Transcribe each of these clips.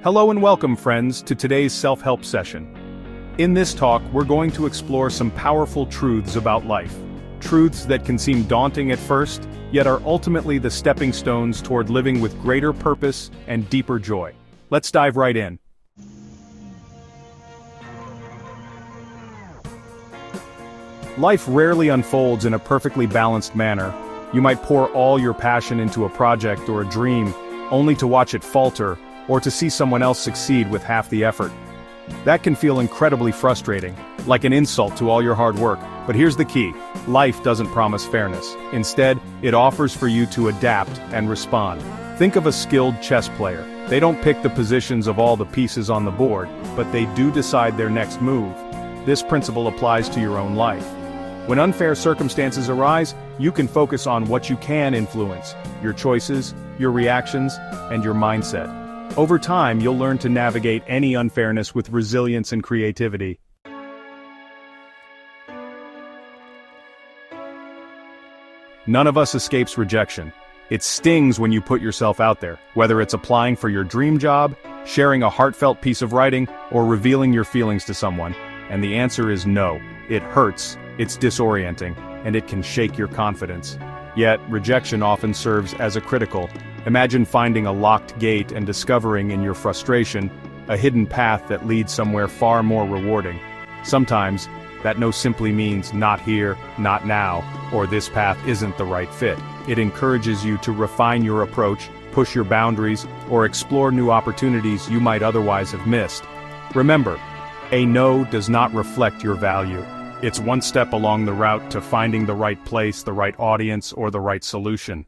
Hello and welcome, friends, to today's self-help session. In this talk, we're going to explore some powerful truths about life. Truths that can seem daunting at first, yet are ultimately the stepping stones toward living with greater purpose and deeper joy. Let's dive right in. Life rarely unfolds in a perfectly balanced manner. You might pour all your passion into a project or a dream, only to watch it falter, or to see someone else succeed with half the effort. That can feel incredibly frustrating, like an insult to all your hard work. But here's the key: life doesn't promise fairness. Instead, it offers for you to adapt and respond. Think of a skilled chess player. They don't pick the positions of all the pieces on the board, but they do decide their next move. This principle applies to your own life. When unfair circumstances arise, you can focus on what you can influence: your choices, your reactions, and your mindset. Over time, you'll learn to navigate any unfairness with resilience and creativity. None of us escapes rejection. It stings when you put yourself out there, whether it's applying for your dream job, sharing a heartfelt piece of writing, or revealing your feelings to someone. And the answer is no. It hurts, it's disorienting, and it can shake your confidence. Yet, rejection often serves as a critical. Imagine finding a locked gate and discovering in your frustration a hidden path that leads somewhere far more rewarding. Sometimes, that no simply means not here, not now, or this path isn't the right fit. It encourages you to refine your approach, push your boundaries, or explore new opportunities you might otherwise have missed. Remember, a no does not reflect your value. It's one step along the route to finding the right place, the right audience, or the right solution.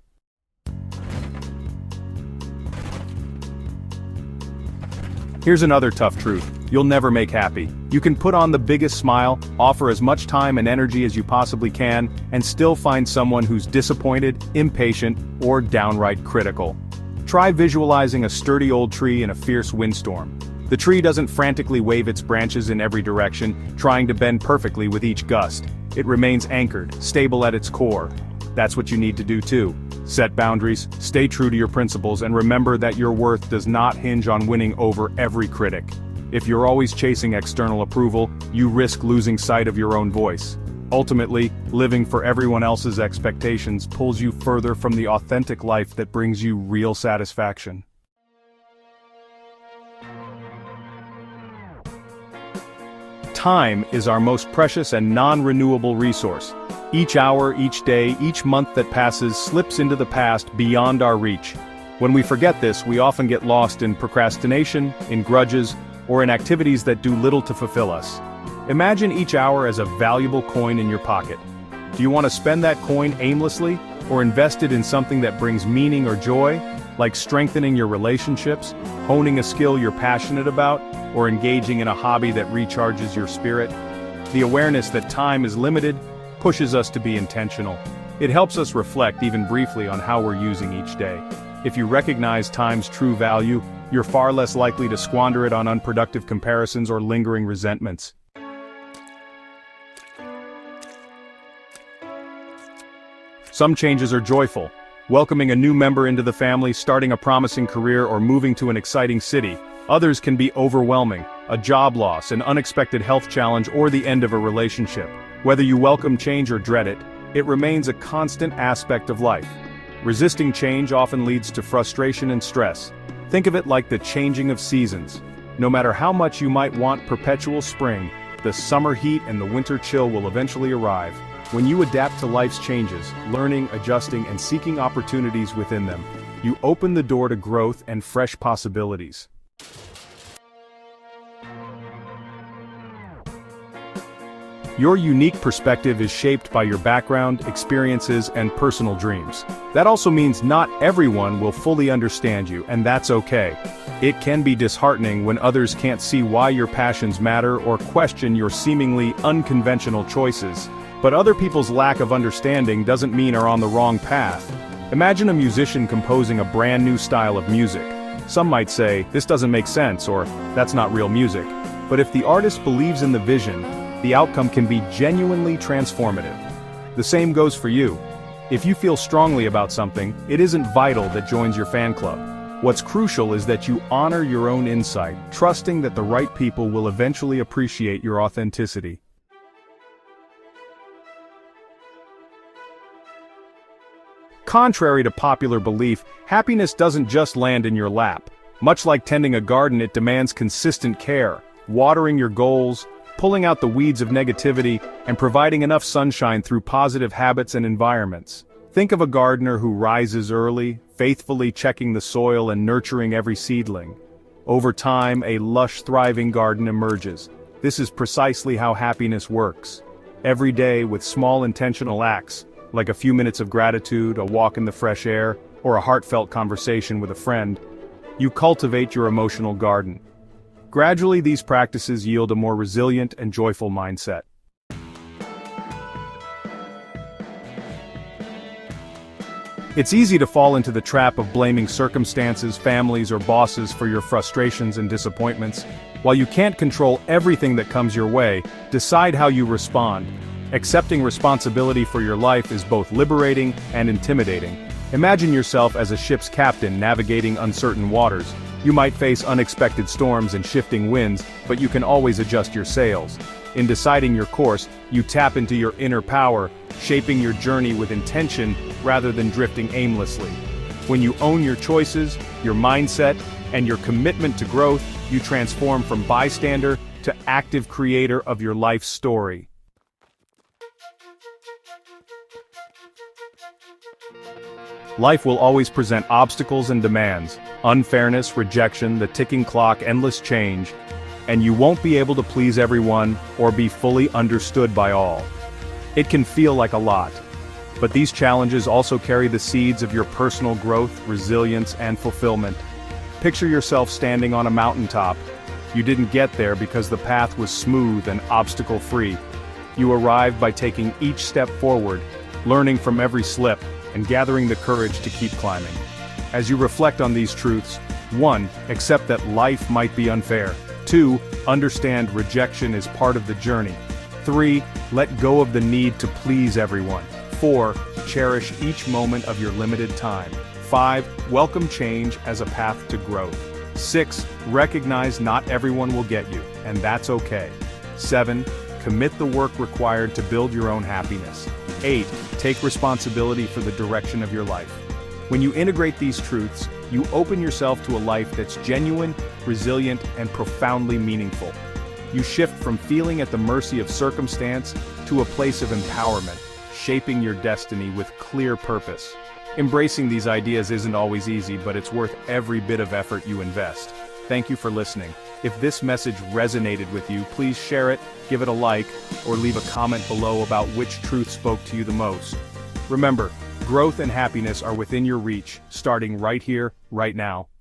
Here's another tough truth: you'll never make happy. You can put on the biggest smile, offer as much time and energy as you possibly can, and still find someone who's disappointed, impatient, or downright critical. Try visualizing a sturdy old tree in a fierce windstorm. The tree doesn't frantically wave its branches in every direction, trying to bend perfectly with each gust. It remains anchored, stable at its core. That's what you need to do too. Set boundaries, stay true to your principles, and remember that your worth does not hinge on winning over every critic. If you're always chasing external approval, you risk losing sight of your own voice. Ultimately, living for everyone else's expectations pulls you further from the authentic life that brings you real satisfaction. Time is our most precious and non-renewable resource. Each hour, each day, each month that passes slips into the past beyond our reach. When we forget this, we often get lost in procrastination, in grudges, or in activities that do little to fulfill us. Imagine each hour as a valuable coin in your pocket. Do you want to spend that coin aimlessly, or invest it in something that brings meaning or joy, like strengthening your relationships, honing a skill you're passionate about, or engaging in a hobby that recharges your spirit? The awareness that time is limited pushes us to be intentional. It helps us reflect even briefly on how we're using each day. If you recognize time's true value, you're far less likely to squander it on unproductive comparisons or lingering resentments. Some changes are joyful. Welcoming a new member into the family, starting a promising career, or moving to an exciting city. Others can be overwhelming: a job loss, an unexpected health challenge, or the end of a relationship. Whether you welcome change or dread it, it remains a constant aspect of life. Resisting change often leads to frustration and stress. Think of it like the changing of seasons. No matter how much you might want perpetual spring, the summer heat and the winter chill will eventually arrive. When you adapt to life's changes, learning, adjusting, and seeking opportunities within them, you open the door to growth and fresh possibilities. Your unique perspective is shaped by your background, experiences, and personal dreams. That also means not everyone will fully understand you, and that's okay. It can be disheartening when others can't see why your passions matter or question your seemingly unconventional choices. But other people's lack of understanding doesn't mean are on the wrong path. Imagine a musician composing a brand new style of music. Some might say, "This doesn't make sense," or "That's not real music." But if the artist believes in the vision, the outcome can be genuinely transformative. The same goes for you. If you feel strongly about something, it isn't vital that joins your fan club. What's crucial is that you honor your own insight, trusting that the right people will eventually appreciate your authenticity. Contrary to popular belief, happiness doesn't just land in your lap. Much like tending a garden, it demands consistent care, watering your goals, pulling out the weeds of negativity, and providing enough sunshine through positive habits and environments. Think of a gardener who rises early, faithfully checking the soil and nurturing every seedling. Over time, a lush, thriving garden emerges. This is precisely how happiness works. Every day, with small intentional acts, like a few minutes of gratitude, a walk in the fresh air, or a heartfelt conversation with a friend, you cultivate your emotional garden. Gradually, these practices yield a more resilient and joyful mindset. It's easy to fall into the trap of blaming circumstances, families, or bosses for your frustrations and disappointments. While you can't control everything that comes your way, decide how you respond. Accepting responsibility for your life is both liberating and intimidating. Imagine yourself as a ship's captain navigating uncertain waters. You might face unexpected storms and shifting winds, but you can always adjust your sails. In deciding your course, you tap into your inner power, shaping your journey with intention rather than drifting aimlessly. When you own your choices, your mindset, and your commitment to growth, you transform from bystander to active creator of your life's story. Life will always present obstacles and demands, unfairness, rejection, the ticking clock, endless change, and you won't be able to please everyone or be fully understood by all. It can feel like a lot, but these challenges also carry the seeds of your personal growth, resilience, and fulfillment. Picture yourself standing on a mountaintop. You didn't get there because the path was smooth and obstacle-free. You arrived by taking each step forward, learning from every slip, and gathering the courage to keep climbing. As you reflect on these truths, 1. Accept that life might be unfair. 2. Understand rejection is part of the journey. 3. Let go of the need to please everyone. 4. Cherish each moment of your limited time. 5. Welcome change as a path to growth. 6. Recognize not everyone will get you, and that's okay. 7. Commit the work required to build your own happiness. 8. Take responsibility for the direction of your life. When you integrate these truths, you open yourself to a life that's genuine, resilient, and profoundly meaningful. You shift from feeling at the mercy of circumstance to a place of empowerment, shaping your destiny with clear purpose. Embracing these ideas isn't always easy, but it's worth every bit of effort you invest. Thank you for listening. If this message resonated with you, please share it, give it a like, or leave a comment below about which truth spoke to you the most. Remember, growth and happiness are within your reach, starting right here, right now.